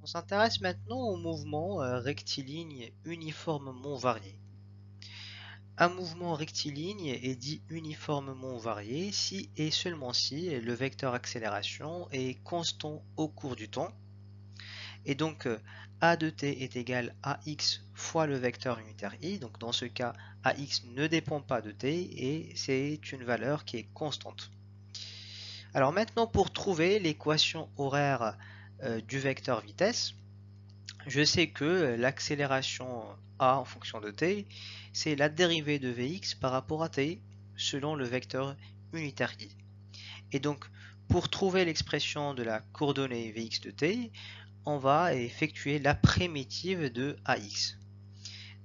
On s'intéresse maintenant au mouvement rectiligne uniformément varié. Un mouvement rectiligne est dit uniformément varié si et seulement si le vecteur accélération est constant au cours du temps. Et donc a de t est égal à x fois le vecteur unitaire i. Donc dans ce cas, ax ne dépend pas de t et c'est une valeur qui est constante. Alors maintenant, pour trouver l'équation horaire du vecteur vitesse, je sais que l'accélération a en fonction de t, c'est la dérivée de Vx par rapport à t selon le vecteur unitaire i. Et donc, pour trouver l'expression de la coordonnée Vx de t, on va effectuer la primitive de Ax.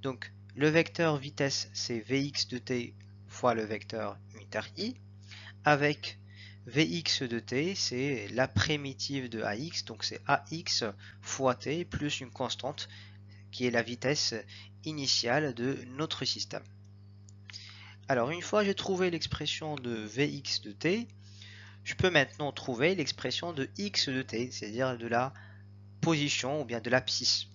Donc, le vecteur vitesse, c'est Vx de t fois le vecteur unitaire i, avec Vx de t, c'est la primitive de Ax, donc c'est Ax fois t plus une constante qui est la vitesse initiale de notre système. Alors, une fois j'ai trouvé l'expression de Vx de t, je peux maintenant trouver l'expression de x de t, c'est-à-dire de la position ou bien de l'abscisse.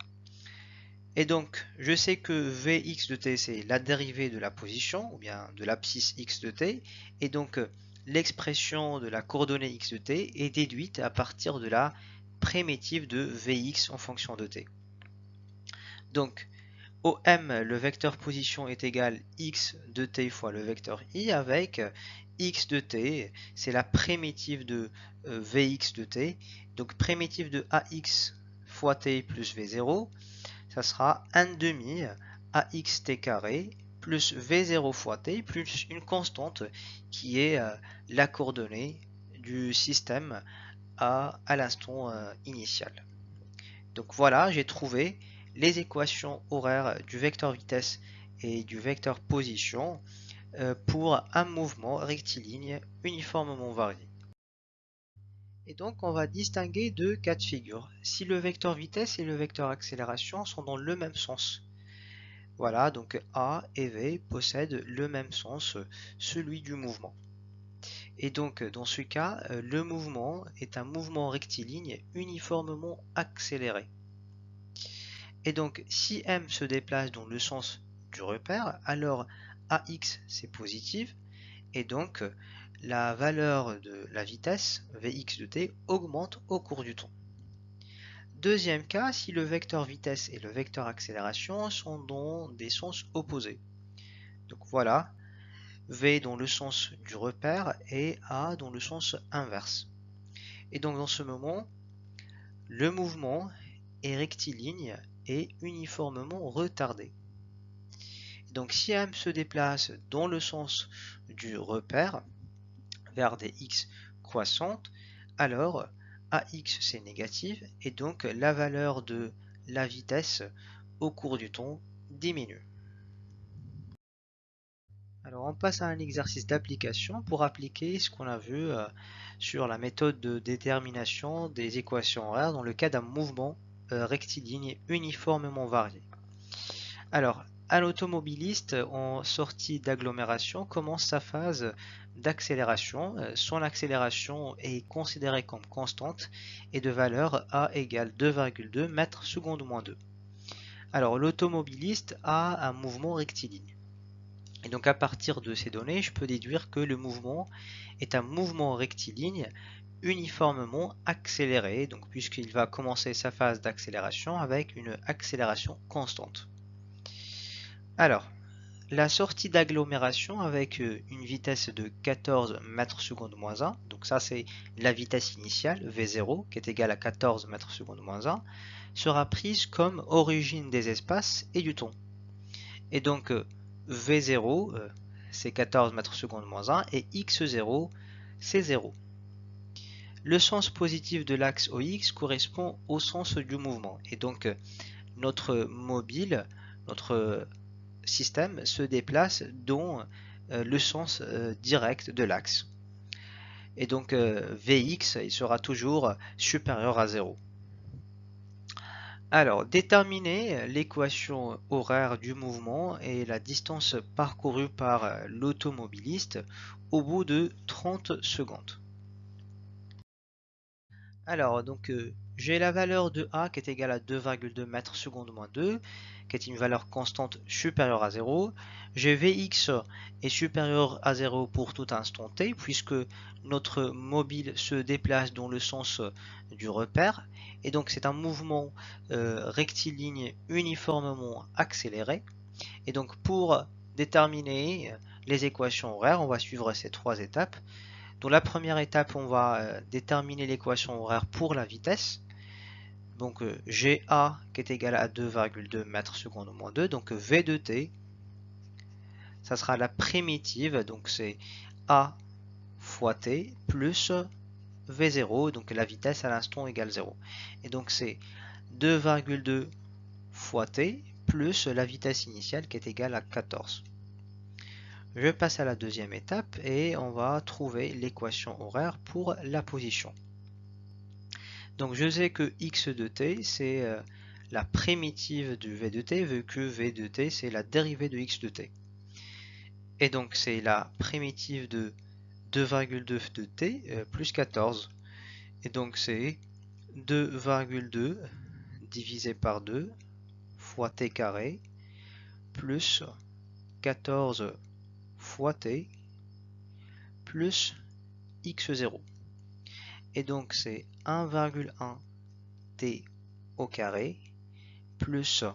Et donc, je sais que Vx de t, c'est la dérivée de la position ou bien de l'abscisse x de t. Et donc, l'expression de la coordonnée x de t est déduite à partir de la primitive de Vx en fonction de t. Donc, OM, le vecteur position est égal x de t fois le vecteur i avec x de t, c'est la primitive de Vx de t. Donc primitive de ax fois t plus V0, ça sera 1 demi axt carré plus V0 fois t plus une constante qui est la coordonnée du système à l'instant initial. Donc voilà, j'ai trouvé les équations horaires du vecteur vitesse et du vecteur position pour un mouvement rectiligne uniformément varié. Et donc on va distinguer deux cas de figure. Si le vecteur vitesse et le vecteur accélération sont dans le même sens. Voilà, donc A et V possèdent le même sens, celui du mouvement. Et donc dans ce cas, le mouvement est un mouvement rectiligne uniformément accéléré. Et donc, si m se déplace dans le sens du repère, alors ax c'est positif, et donc la valeur de la vitesse Vx de t augmente au cours du temps. Deuxième cas, si le vecteur vitesse et le vecteur accélération sont dans des sens opposés. Donc voilà, V dans le sens du repère et A dans le sens inverse. Et donc dans ce moment, le mouvement est rectiligne et uniformément retardé. Donc si m se déplace dans le sens du repère vers des x croissantes, alors ax c'est négatif et donc la valeur de la vitesse au cours du temps diminue. Alors on passe à un exercice d'application pour appliquer ce qu'on a vu sur la méthode de détermination des équations horaires dans le cas d'un mouvement rectiligne uniformément varié. Alors, un automobiliste en sortie d'agglomération commence sa phase d'accélération. Son accélération est considérée comme constante et de valeur a égale 2,2 mètres seconde moins 2. Alors, l'automobiliste a un mouvement rectiligne. Et donc, à partir de ces données, je peux déduire que le mouvement est un mouvement rectiligne uniformément accéléré, donc puisqu'il va commencer sa phase d'accélération avec une accélération constante. Alors, la sortie d'agglomération avec une vitesse de 14 mètres secondes moins 1, donc ça c'est la vitesse initiale, V0, qui est égale à 14 mètres secondes moins 1, sera prise comme origine des espaces et du temps. Et donc V0, c'est 14 mètres secondes moins 1, et x0, c'est 0. Le sens positif de l'axe OX correspond au sens du mouvement. Et donc notre mobile, notre système se déplace dans le sens direct de l'axe. Et donc Vx il sera toujours supérieur à 0. Alors, déterminer l'équation horaire du mouvement et la distance parcourue par l'automobiliste au bout de 30 secondes. Alors, donc, j'ai la valeur de A qui est égale à 2,2 mètres secondes moins 2, qui est une valeur constante supérieure à 0. J'ai Vx est supérieur à 0 pour tout instant t, puisque notre mobile se déplace dans le sens du repère. Et donc c'est un mouvement rectiligne uniformément accéléré. Et donc pour déterminer les équations horaires, on va suivre ces trois étapes. Dans la première étape, on va déterminer l'équation horaire pour la vitesse. Donc GA qui est égal à 2,2 mètres secondes moins 2. Donc V de t, ça sera la primitive. Donc c'est A fois t plus V0. Donc la vitesse à l'instant égale 0. Et donc c'est 2,2 fois t plus la vitesse initiale qui est égale à 14. Je passe à la deuxième étape et on va trouver l'équation horaire pour la position. Donc je sais que x de t c'est la primitive du v de t, vu que v de t c'est la dérivée de x de t. Et donc c'est la primitive de 2,2 de t plus 14. Et donc c'est 2,2 divisé par 2 fois t carré plus 14 fois t plus x0. Et donc c'est 1,1 t au carré plus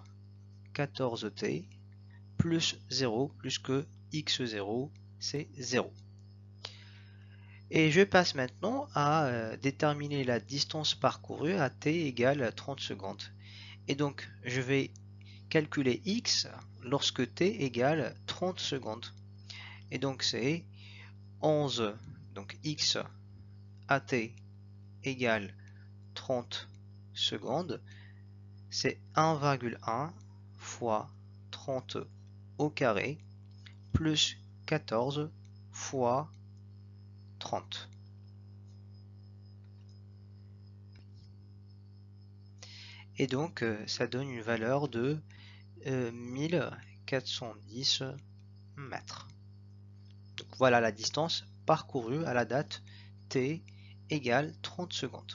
14t plus 0 plus que x0 c'est 0. Et je passe maintenant à déterminer la distance parcourue à t égale 30 secondes. Et donc je vais calculer x lorsque t égale 30 secondes. Et donc c'est 11, donc x à t égale 30 secondes, c'est 1,1 fois 30 au carré plus 14 fois 30. Et donc ça donne une valeur de 1410 mètres. Donc voilà la distance parcourue à la date t égale 30 secondes.